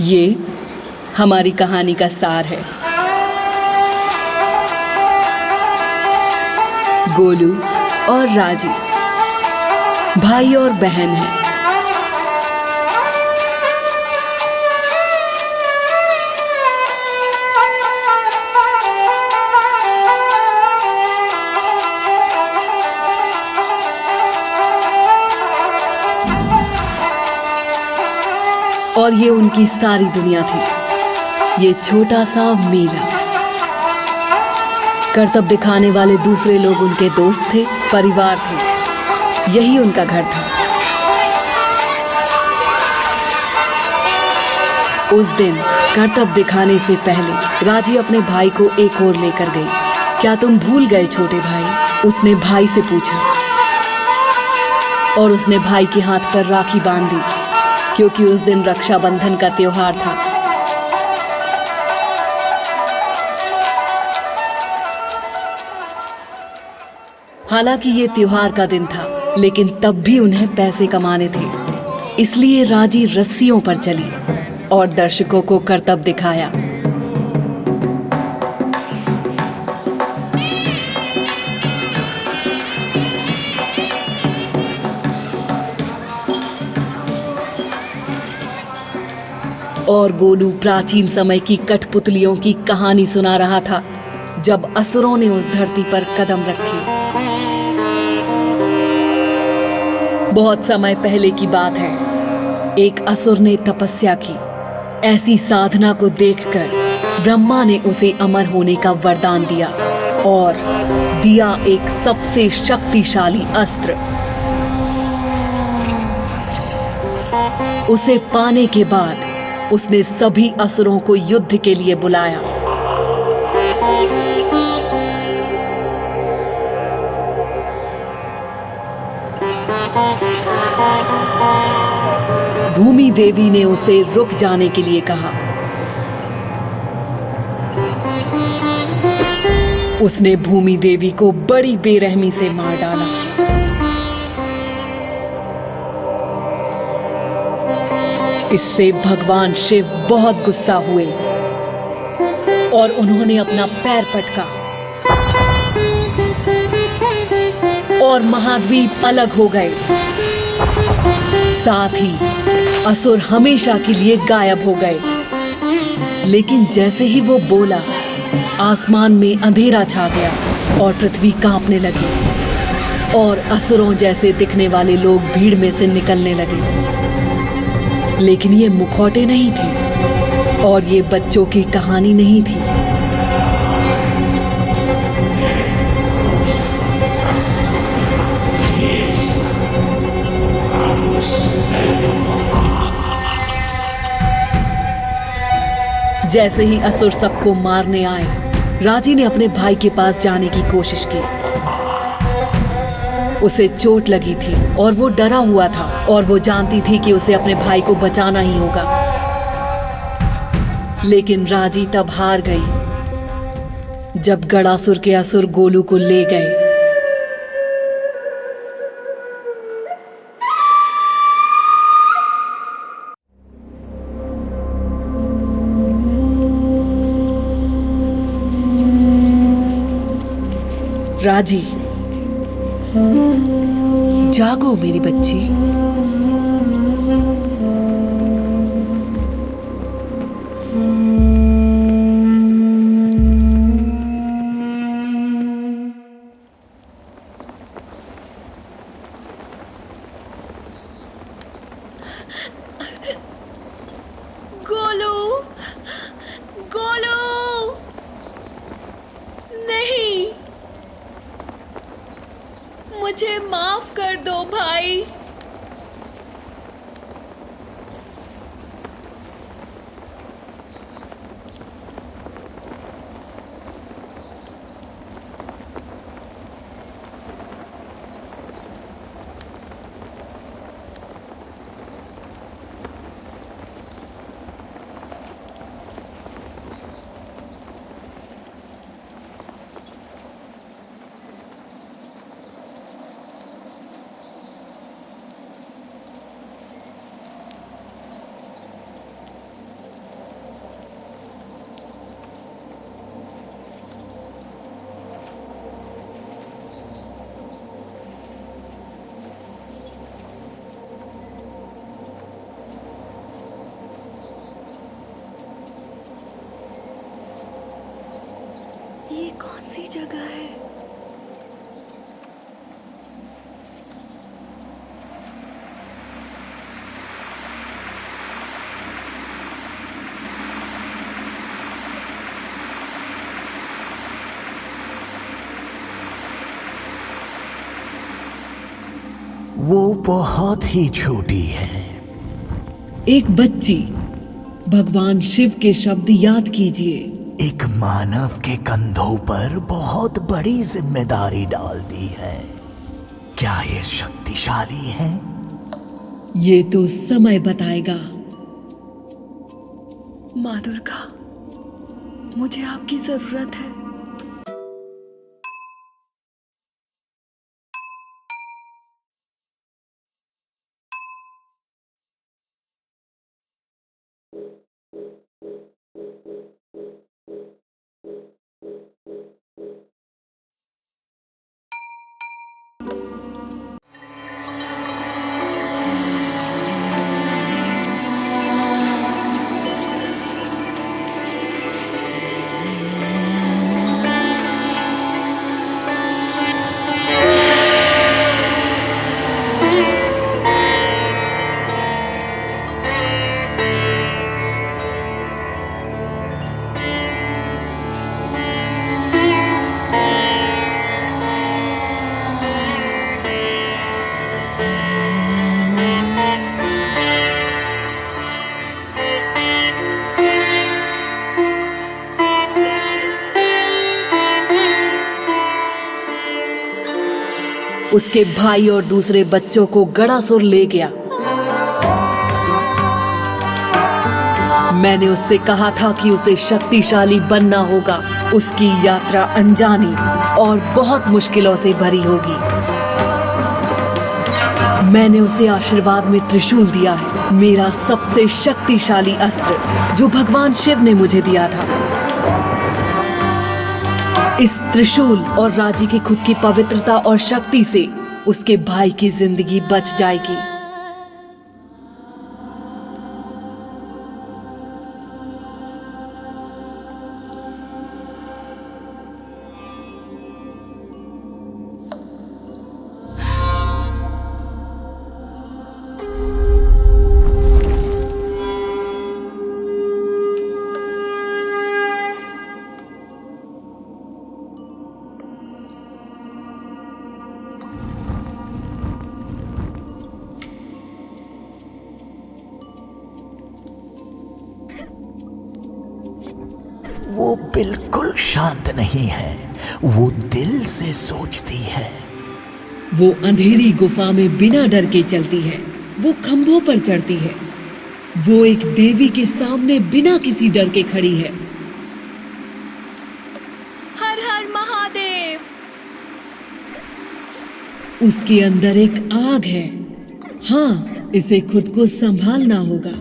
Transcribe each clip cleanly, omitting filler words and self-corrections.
ये हमारी कहानी का सार है। गोलू और राजी भाई और बहन हैं। और ये उनकी सारी दुनिया थी। ये छोटा सा मेला। करतब दिखाने वाले दूसरे लोग उनके दोस्त थे, परिवार थे। यही उनका घर था। उस दिन करतब दिखाने से पहले राजी अपने भाई को एक ओर लेकर गई। क्या तुम भूल गए छोटे भाई? उसने भाई से पूछा और उसने भाई के हाथ पर राखी बांध दी, क्योंकि उस दिन रक्षाबंधन का त्योहार था। हालांकि ये त्योहार का दिन था, लेकिन तब भी उन्हें पैसे कमाने थे। इसलिए राजी रस्सियों पर चली और दर्शकों को करतब दिखाया। और गोलू प्राचीन समय की कठपुतलियों की कहानी सुना रहा था, जब असुरों ने उस धरती पर कदम रखे। बहुत समय पहले की बात है। एक असुर ने तपस्या की। ऐसी साधना को देखकर ब्रह्मा ने उसे अमर होने का वरदान दिया और दिया एक सबसे शक्तिशाली अस्त्र। उसे पाने के बाद उसने सभी असुरों को युद्ध के लिए बुलाया। भूमि देवी ने उसे रुक जाने के लिए कहा। उसने भूमि देवी को बड़ी बेरहमी से मार डाला। इससे भगवान शिव बहुत गुस्सा हुए और उन्होंने अपना पैर पटका और महाद्वीप अलग हो गए। साथ ही असुर हमेशा के लिए गायब हो गए। लेकिन जैसे ही वो बोला, आसमान में अंधेरा छा गया और पृथ्वी कांपने लगी और असुरों जैसे दिखने वाले लोग भीड़ में से निकलने लगे। लेकिन ये मुखौटे नहीं थे और ये बच्चों की कहानी नहीं थी। जैसे ही असुर सबको मारने आए, राजी ने अपने भाई के पास जाने की कोशिश की। उसे चोट लगी थी और वो डरा हुआ था और वो जानती थी कि उसे अपने भाई को बचाना ही होगा। लेकिन राजी तब हार गई जब गणासुर के असुर गोलू को ले गए। राजी, जागो मेरी बच्ची। गोलू, गोलू, नहीं, मुझे माफ कर दो भाई। सही जगह है। वो बहुत ही छोटी है। एक बच्ची, भगवान शिव के शब्द याद कीजिए। एक मानव के कंधों पर बहुत बड़ी जिम्मेदारी डाल दी है। क्या ये शक्तिशाली है? ये तो समय बताएगा। माँ दुर्गा, मुझे आपकी जरूरत है। उसके भाई और दूसरे बच्चों को गड़ासुर ले गया। मैंने उससे कहा था कि उसे शक्तिशाली बनना होगा। उसकी यात्रा अनजानी और बहुत मुश्किलों से भरी होगी। मैंने उसे आशीर्वाद में त्रिशूल दिया है, मेरा सबसे शक्तिशाली अस्त्र जो भगवान शिव ने मुझे दिया था। इस त्रिशूल और राजी की खुद की पवित्रता और शक्ति से उसके भाई की जिंदगी बच जाएगी। वो बिल्कुल शांत नहीं है। वो दिल से सोचती है। वो अंधेरी गुफा में बिना डर के चलती है। वो खंभों पर चढ़ती है। वो एक देवी के सामने बिना किसी डर के खड़ी है। हर हर महादेव। उसके अंदर एक आग है। हाँ, इसे खुद को संभालना होगा,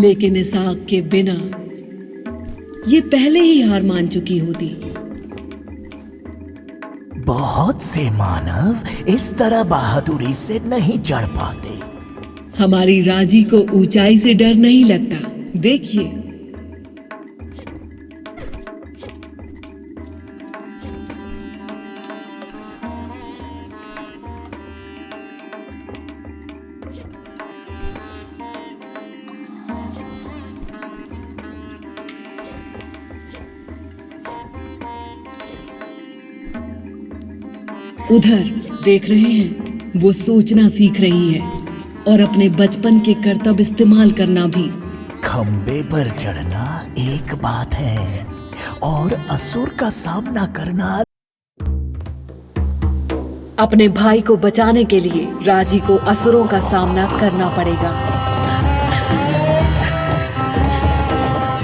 लेकिन इस आग के बिना ये पहले ही हार मान चुकी होती। बहुत से मानव इस तरह बहादुरी से नहीं चढ़ पाते। हमारी राजी को ऊंचाई से डर नहीं लगता। देखिए, उधर देख रहे हैं, वो सोचना सीख रही है और अपने बचपन के करतब इस्तेमाल करना भी। खंबे पर चढ़ना एक बात है और असुर का सामना करना। अपने भाई को बचाने के लिए राजी को असुरों का सामना करना पड़ेगा।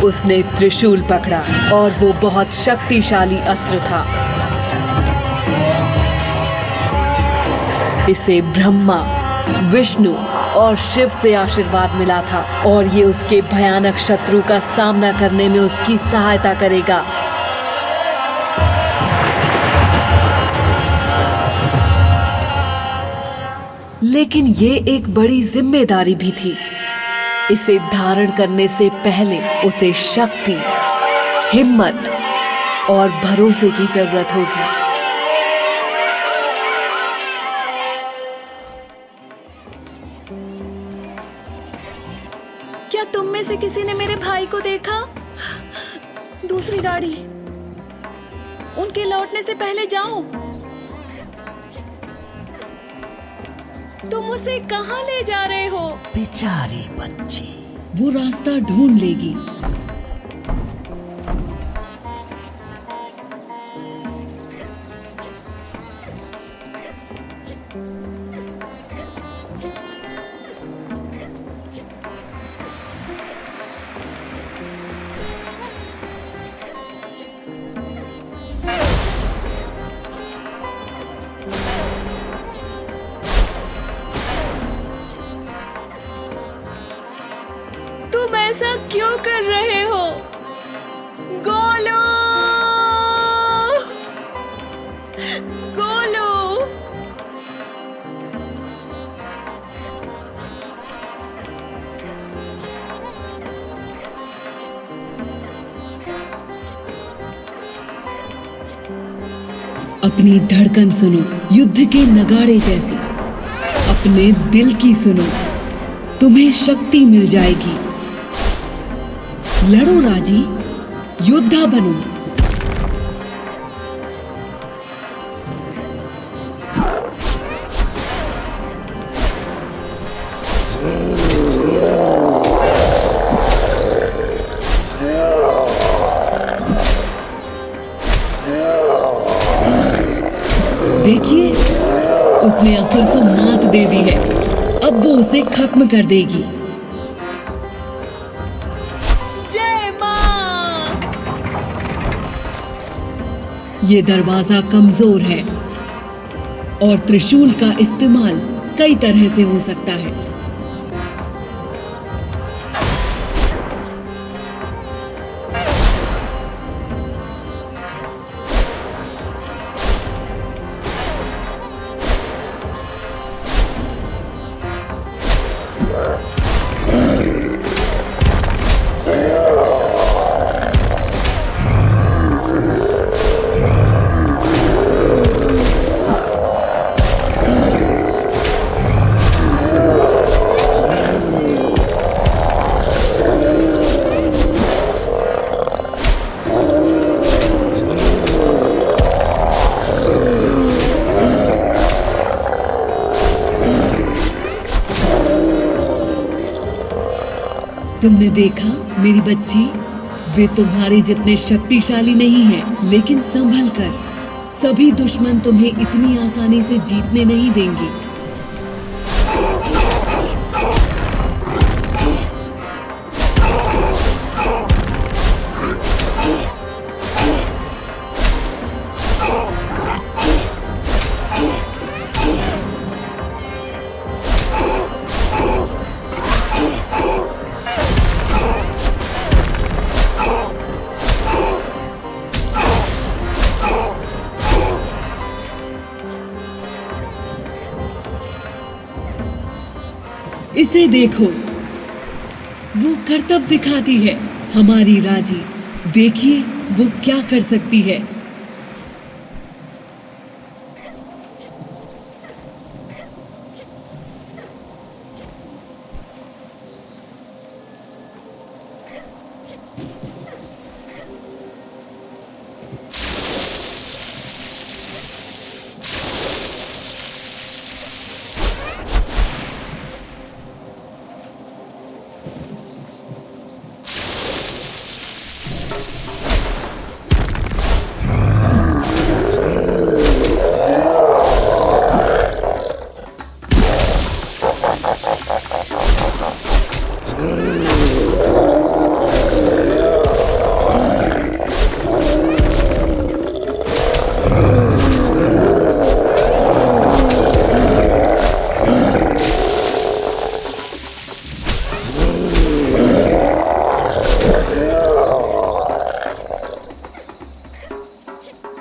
उसने त्रिशूल पकड़ा और वो बहुत शक्तिशाली अस्त्र था। इसे ब्रह्मा, विष्णु और शिव से आशीर्वाद मिला था और ये उसके भयानक शत्रु का सामना करने में उसकी सहायता करेगा। लेकिन ये एक बड़ी जिम्मेदारी भी थी। इसे धारण करने से पहले उसे शक्ति, हिम्मत और भरोसे की जरूरत होगी। क्या तुम में से किसी ने मेरे भाई को देखा? दूसरी गाड़ी। उनके लौटने से पहले जाओ। तुम उसे कहाँ ले जा रहे हो? बेचारी बच्ची, वो रास्ता ढूंढ लेगी। तुम ऐसा क्यों कर रहे हो? गोलू! गोलू! अपनी धड़कन सुनो, युद्ध के नगाड़े जैसी। अपने दिल की सुनो, तुम्हें शक्ति मिल जाएगी। लड़ो राजी, योद्धा बनो। देखिए, उसने असुर को मात दे दी है। अब वो उसे खत्म कर देगी। जय मां! ये दरवाजा कमजोर है और त्रिशूल का इस्तेमाल कई तरह से हो सकता है। तुमने देखा मेरी बच्ची, वे तुम्हारे जितने शक्तिशाली नहीं हैं, लेकिन संभल कर। सभी दुश्मन तुम्हें इतनी आसानी से जीतने नहीं देंगे। इसे देखो, वो करतब दिखाती है, हमारी राजी। देखिए वो क्या कर सकती है।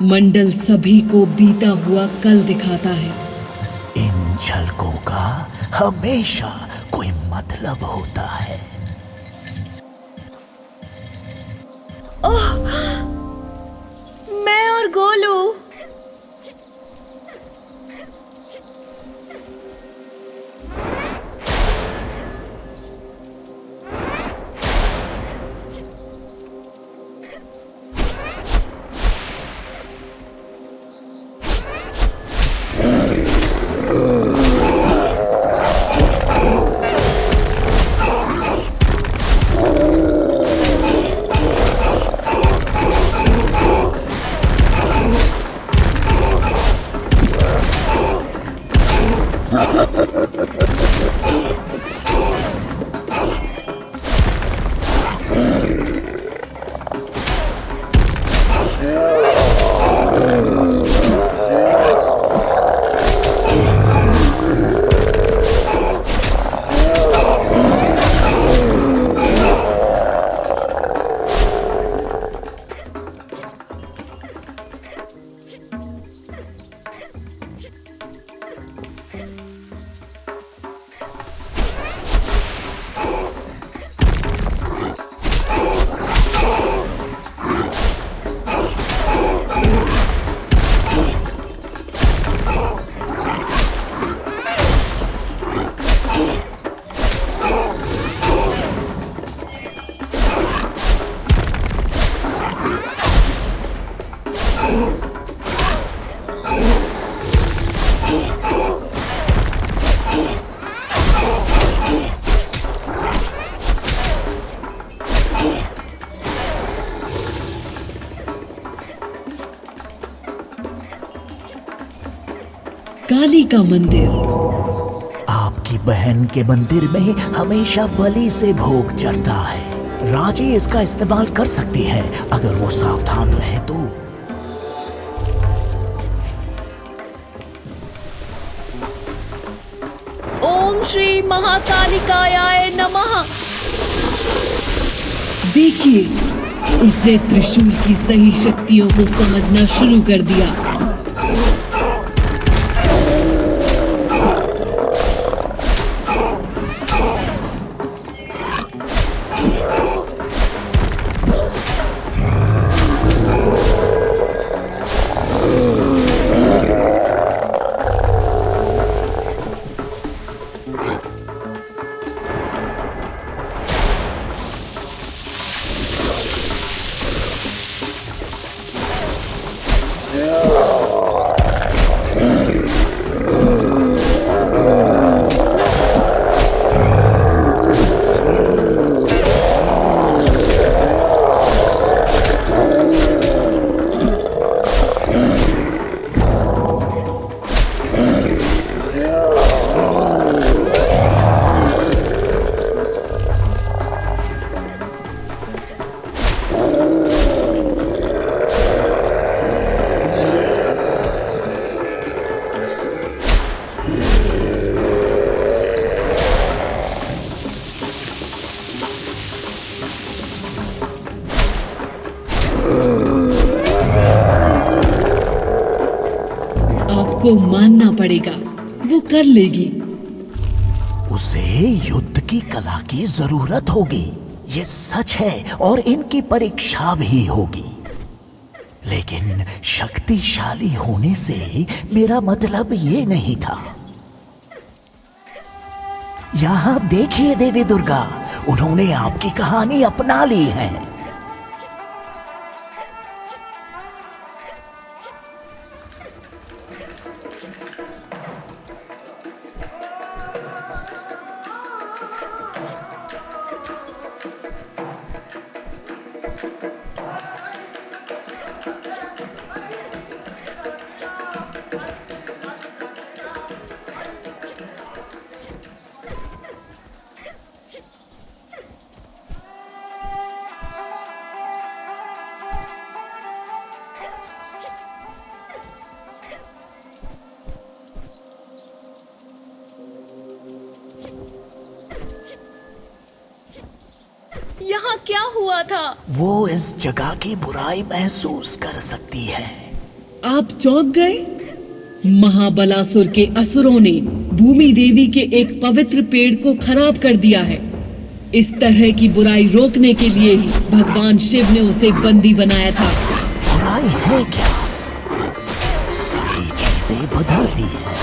मंडल सभी को बीता हुआ कल दिखाता है। इन झलकों का हमेशा कोई मतलब होता है। मिस्टर गोलू। काली का मंदिर। आपकी बहन के मंदिर में हमेशा बलि से भोग चढ़ता है। राजी इसका इस्तेमाल कर सकती है अगर वो सावधान रहे तो। ओम श्री महाकालिकायाय नमः। देखिए, इसने त्रिशूल की सही शक्तियों को समझना शुरू कर दिया। आपको मानना पड़ेगा, वो कर लेगी। उसे युद्ध की कला की जरूरत होगी, ये सच है, और इनकी परीक्षा भी होगी। लेकिन शक्तिशाली होने से मेरा मतलब ये नहीं था। यहां देखिए देवी दुर्गा, उन्होंने आपकी कहानी अपना ली है। यहाँ क्या हुआ था? वो इस जगह की बुराई महसूस कर सकती है। आप चौंक गए? महाबलासुर के असुरों ने भूमि देवी के एक पवित्र पेड़ को खराब कर दिया है। इस तरह की बुराई रोकने के लिए ही भगवान शिव ने उसे बंदी बनाया था। बुराई है क्या? से बदलती है।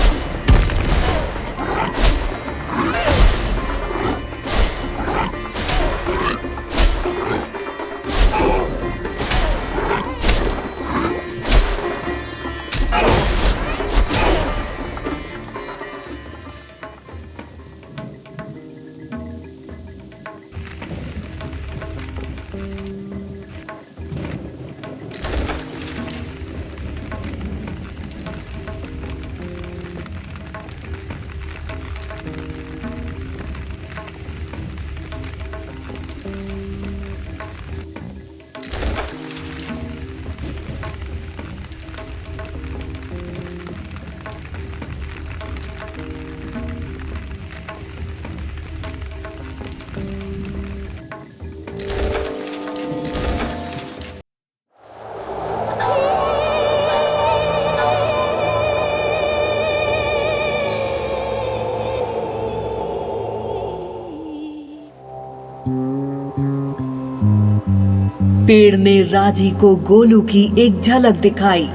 पेड़ ने राजी को गोलू की एक झलक दिखाई।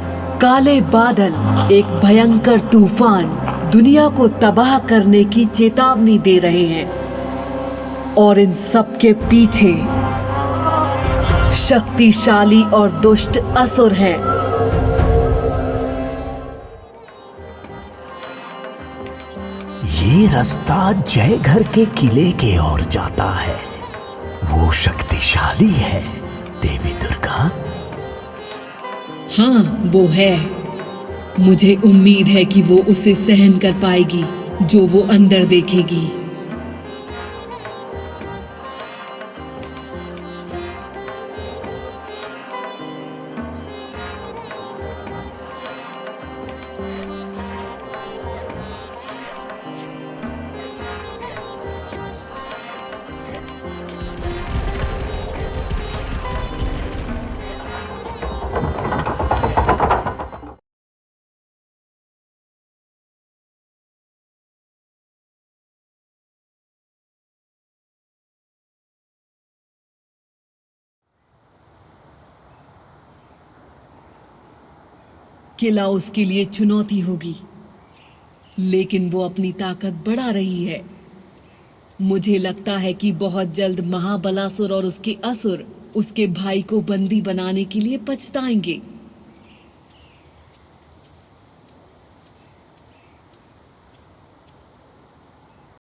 काले बादल, एक भयंकर तूफान दुनिया को तबाह करने की चेतावनी दे रहे हैं, और इन सब के पीछे शक्तिशाली और दुष्ट असुर हैं। ये रास्ता जयघर के किले के ओर जाता है। वो शक्तिशाली है देवी दुर्गा। हाँ, वो है। मुझे उम्मीद है कि वो उसे सहन कर पाएगी जो वो अंदर देखेगी। किला उसके लिए चुनौती होगी, लेकिन वो अपनी ताकत बढ़ा रही है। मुझे लगता है कि बहुत जल्द महाबलासुर और उसके असुर उसके भाई को बंदी बनाने के लिए पछताएंगे।